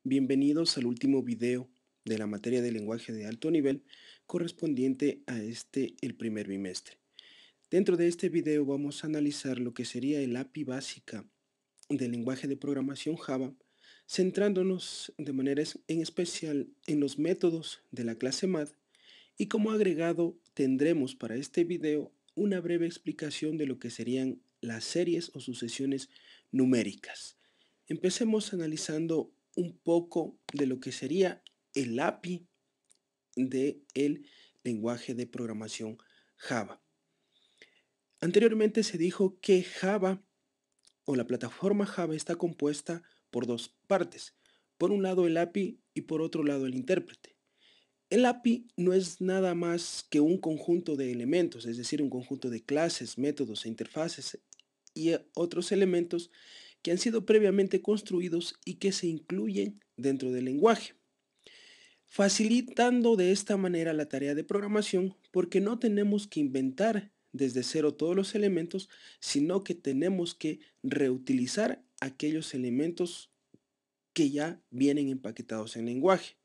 Bienvenidos al último video de la materia de lenguaje de alto nivel correspondiente a el primer bimestre. Dentro de este video vamos a analizar lo que sería el API básica del lenguaje de programación Java, centrándonos de manera en especial en los métodos de la clase Math, y como agregado tendremos para este video una breve explicación de lo que serían las series o sucesiones numéricas. Empecemos analizando un poco de lo que sería el API del lenguaje de programación Java. Anteriormente se dijo que Java o la plataforma Java está compuesta por dos partes. Por un lado el API y por otro lado el intérprete. El API no es nada más que un conjunto de elementos, es decir, un conjunto de clases, métodos e interfaces y otros elementos que han sido previamente construidos y que se incluyen dentro del lenguaje, facilitando de esta manera la tarea de programación porque no tenemos que inventar desde cero todos los elementos, sino que tenemos que reutilizar aquellos elementos que ya vienen empaquetados en lenguaje.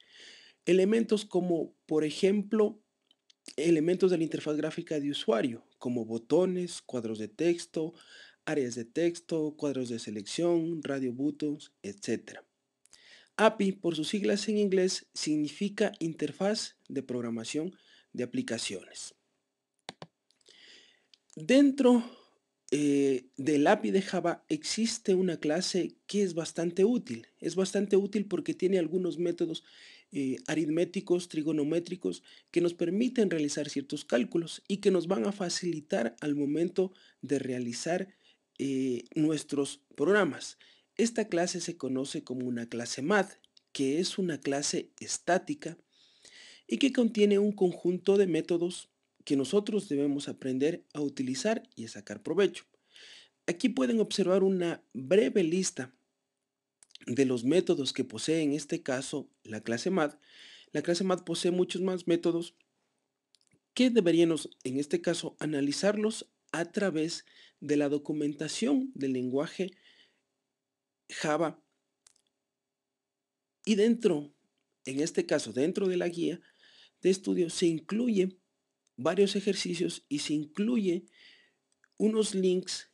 Elementos como, por ejemplo, elementos de la interfaz gráfica de usuario, como botones, cuadros de texto, áreas de texto, cuadros de selección, radio buttons, etc. API, por sus siglas en inglés, significa Interfaz de Programación de Aplicaciones. Dentro del API de Java existe una clase que es bastante útil. Es bastante útil porque tiene algunos métodos aritméticos, trigonométricos, que nos permiten realizar ciertos cálculos y que nos van a facilitar al momento de realizar nuestros programas. Esta clase se conoce como una clase math, que es una clase estática y que contiene un conjunto de métodos que nosotros debemos aprender a utilizar y a sacar provecho. Aquí pueden observar una breve lista de los métodos que posee en este caso la clase math. La clase math posee muchos más métodos que deberíamos en este caso analizarlos a través de la documentación del lenguaje Java, y en este caso, dentro de la guía de estudio se incluye varios ejercicios y se incluye unos links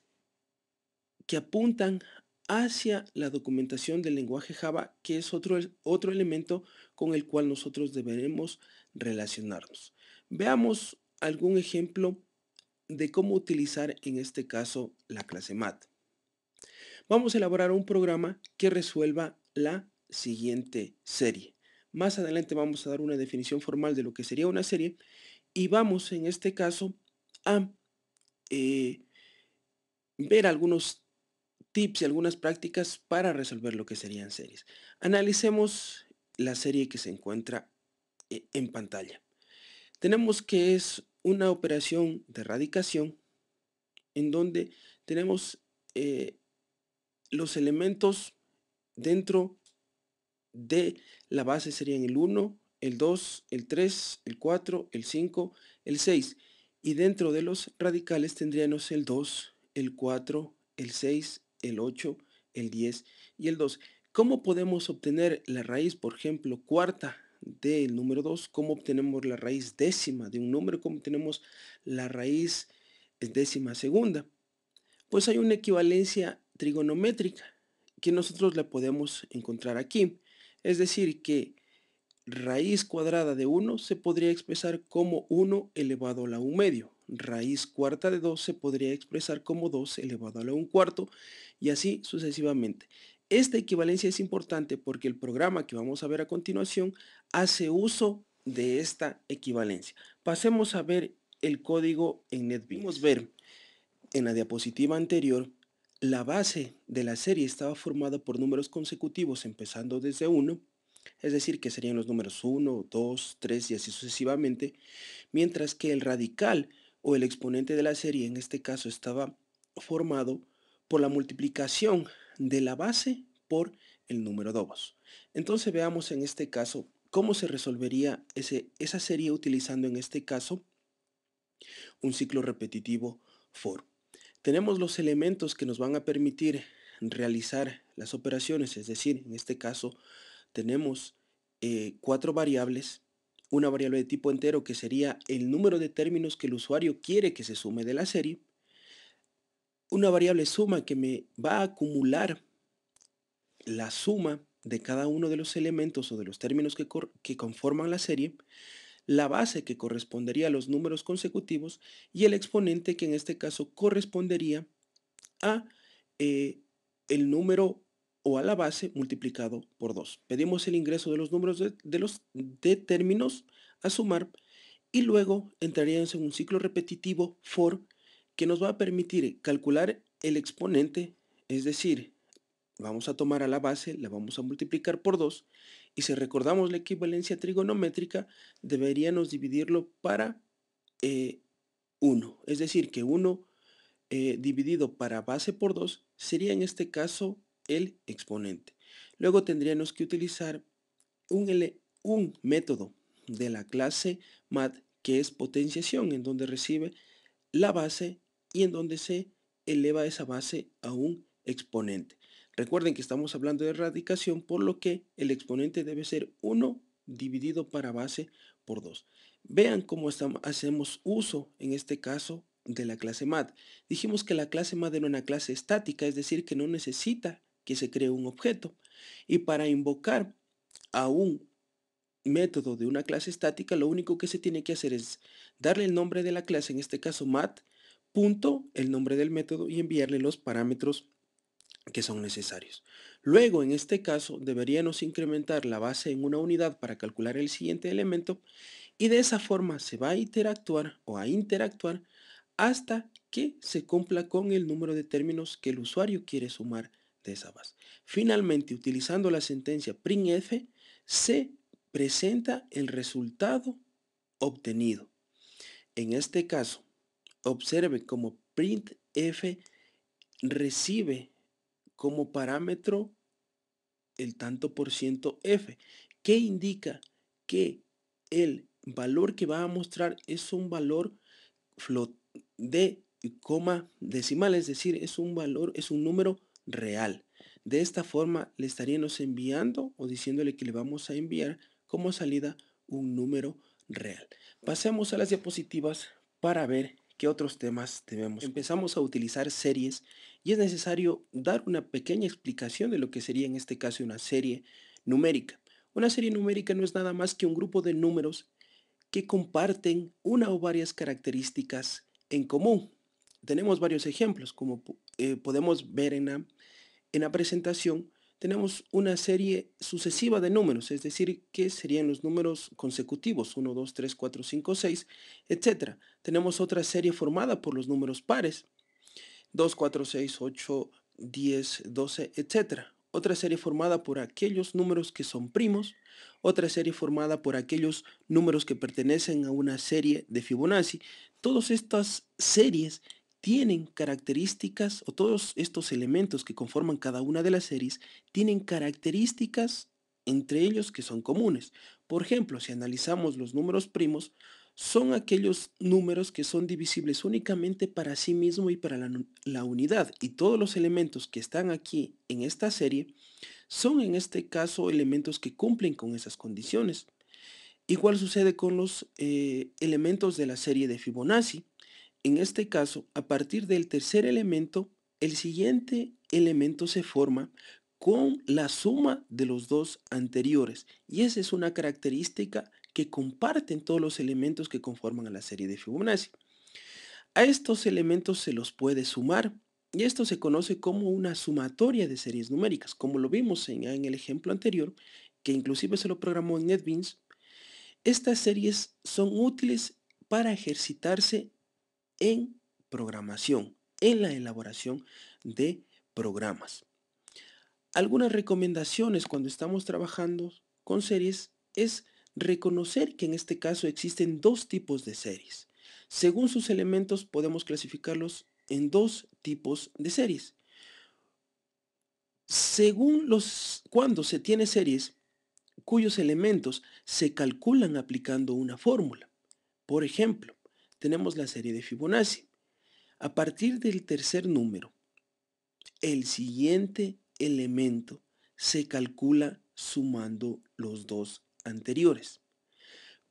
que apuntan hacia la documentación del lenguaje Java, que es otro elemento con el cual nosotros deberemos relacionarnos. Veamos algún ejemplo de cómo utilizar en este caso la clase math. Vamos a elaborar un programa que resuelva la siguiente serie. Más adelante vamos a dar una definición formal de lo que sería una serie y vamos en este caso a ver algunos tips y algunas prácticas para resolver lo que serían series. Analicemos la serie que se encuentra en pantalla. Tenemos que es una operación de radicación en donde tenemos los elementos dentro de la base serían el 1, el 2, el 3, el 4, el 5, el 6. Y dentro de los radicales tendríamos el 2, el 4, el 6, el 8, el 10 y el 12. ¿Cómo podemos obtener la raíz, por ejemplo, cuarta del número 2? ¿Cómo obtenemos la raíz décima de un número? ¿Cómo obtenemos la raíz décima segunda? Pues hay una equivalencia trigonométrica que nosotros la podemos encontrar aquí. Es decir, que raíz cuadrada de 1 se podría expresar como 1 elevado a la 1 medio. Raíz cuarta de 2 se podría expresar como 2 elevado a la 1 cuarto y así sucesivamente. Esta equivalencia es importante porque el programa que vamos a ver a continuación hace uso de esta equivalencia. Pasemos a ver el código en NetBeans. Vamos a ver en la diapositiva anterior, la base de la serie estaba formada por números consecutivos empezando desde 1, es decir, que serían los números 1, 2, 3 y así sucesivamente, mientras que el radical o el exponente de la serie en este caso estaba formado por la multiplicación de la base por el número 2. Entonces veamos en este caso cómo se resolvería esa serie utilizando en este caso un ciclo repetitivo for. Tenemos los elementos que nos van a permitir realizar las operaciones, es decir, en este caso tenemos 4 variables, una variable de tipo entero que sería el número de términos que el usuario quiere que se sume de la serie, una variable suma que me va a acumular la suma de cada uno de los elementos o de los términos que conforman la serie, la base que correspondería a los números consecutivos y el exponente que en este caso correspondería a el número o a la base multiplicado por 2. Pedimos el ingreso de los números de términos a sumar y luego entraríamos en un ciclo repetitivo for que nos va a permitir calcular el exponente, es decir, vamos a tomar a la base, la vamos a multiplicar por 2 y si recordamos la equivalencia trigonométrica, deberíamos dividirlo para 1, es decir, que 1 dividido para base por 2 sería en este caso el exponente. Luego tendríamos que utilizar un método de la clase math que es potenciación, en donde recibe la base y en donde se eleva esa base a un exponente. Recuerden que estamos hablando de radicación, por lo que el exponente debe ser 1 dividido para base por 2. Vean cómo hacemos uso en este caso de la clase math. Dijimos que la clase math era una clase estática, es decir, que no necesita que se cree un objeto. Y para invocar a un método de una clase estática, lo único que se tiene que hacer es darle el nombre de la clase, en este caso math, punto, el nombre del método y enviarle los parámetros que son necesarios. Luego, en este caso, deberíamos incrementar la base en una unidad para calcular el siguiente elemento y de esa forma se va a interactuar hasta que se cumpla con el número de términos que el usuario quiere sumar de esa base. Finalmente, utilizando la sentencia printf, se presenta el resultado obtenido. En este caso, observe cómo printf recibe como parámetro el tanto por ciento f, que indica que el valor que va a mostrar es un valor de coma decimal, es decir, es un número real. De esta forma le estaríamos enviando o diciéndole que le vamos a enviar como salida un número real. Pasemos a las diapositivas para ver qué otros temas debemos. Empezamos a utilizar series y es necesario dar una pequeña explicación de lo que sería en este caso una serie numérica. Una serie numérica no es nada más que un grupo de números que comparten una o varias características en común. Tenemos varios ejemplos, como podemos ver en la presentación. Tenemos una serie sucesiva de números, es decir, que serían los números consecutivos, 1, 2, 3, 4, 5, 6, etc. Tenemos otra serie formada por los números pares, 2, 4, 6, 8, 10, 12, etc. Otra serie formada por aquellos números que son primos, otra serie formada por aquellos números que pertenecen a una serie de Fibonacci. Todas estas series tienen características, o todos estos elementos que conforman cada una de las series, tienen características entre ellos que son comunes. Por ejemplo, si analizamos los números primos, son aquellos números que son divisibles únicamente para sí mismo y para la unidad. Y todos los elementos que están aquí en esta serie son en este caso elementos que cumplen con esas condiciones. Igual sucede con los elementos de la serie de Fibonacci. En este caso, a partir del tercer elemento, el siguiente elemento se forma con la suma de los dos anteriores. Y esa es una característica que comparten todos los elementos que conforman a la serie de Fibonacci. A estos elementos se los puede sumar y esto se conoce como una sumatoria de series numéricas, como lo vimos en el ejemplo anterior, que inclusive se lo programó en NetBeans. Estas series son útiles para ejercitarse en programación, en la elaboración de programas. Algunas recomendaciones cuando estamos trabajando con series es reconocer que en este caso existen dos tipos de series. Según sus elementos podemos clasificarlos en dos tipos de series. Cuando se tiene series cuyos elementos se calculan aplicando una fórmula. Por ejemplo, tenemos la serie de Fibonacci. A partir del tercer número, el siguiente elemento se calcula sumando los dos anteriores.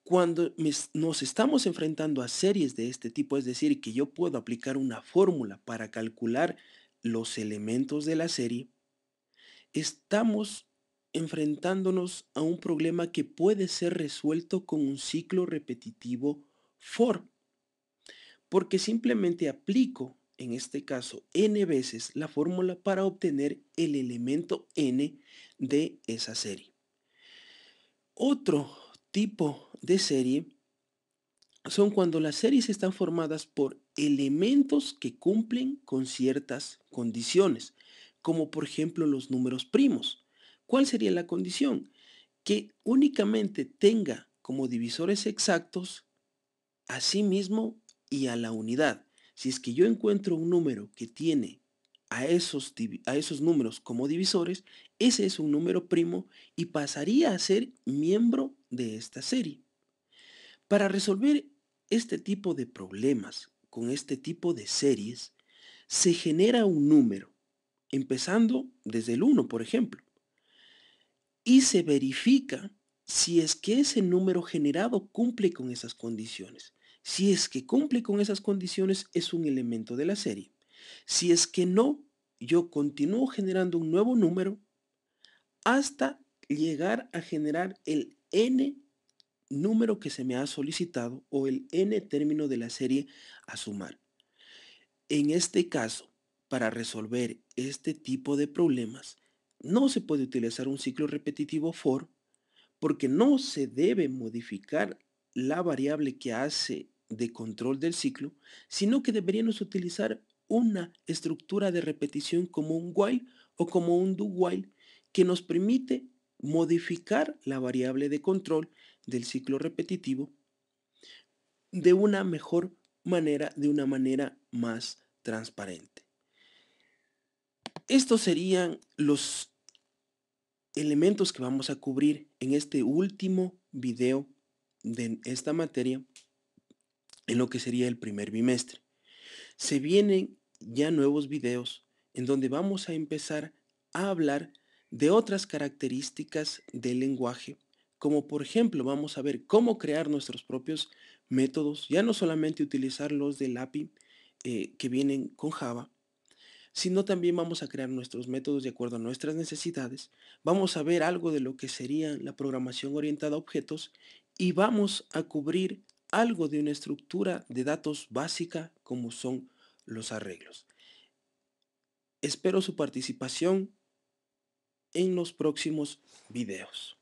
Cuando nos estamos enfrentando a series de este tipo, es decir, que yo puedo aplicar una fórmula para calcular los elementos de la serie, estamos enfrentándonos a un problema que puede ser resuelto con un ciclo repetitivo for, porque simplemente aplico, en este caso, n veces la fórmula para obtener el elemento n de esa serie. Otro tipo de serie son cuando las series están formadas por elementos que cumplen con ciertas condiciones, como por ejemplo los números primos. ¿Cuál sería la condición? Que únicamente tenga como divisores exactos a sí mismo y a la unidad. Si es que yo encuentro un número que tiene a esos números como divisores, ese es un número primo y pasaría a ser miembro de esta serie. Para resolver este tipo de problemas con este tipo de series, se genera un número, empezando desde el 1, por ejemplo, y se verifica si es que ese número generado cumple con esas condiciones. Si es que cumple con esas condiciones, es un elemento de la serie. Si es que no, yo continúo generando un nuevo número hasta llegar a generar el n número que se me ha solicitado o el n término de la serie a sumar. En este caso, para resolver este tipo de problemas, no se puede utilizar un ciclo repetitivo for porque no se debe modificar la variable que hace de control del ciclo, sino que deberíamos utilizar una estructura de repetición como un while o como un do while que nos permite modificar la variable de control del ciclo repetitivo de una mejor manera, de una manera más transparente. Estos serían los elementos que vamos a cubrir en este último video de esta materia en lo que sería el primer bimestre. Se vienen ya nuevos videos en donde vamos a empezar a hablar de otras características del lenguaje, como por ejemplo vamos a ver cómo crear nuestros propios métodos, ya no solamente utilizar los del API que vienen con Java, sino también vamos a crear nuestros métodos de acuerdo a nuestras necesidades. Vamos a ver algo de lo que sería la programación orientada a objetos y vamos a cubrir algo de una estructura de datos básica como son los arreglos. Espero su participación en los próximos videos.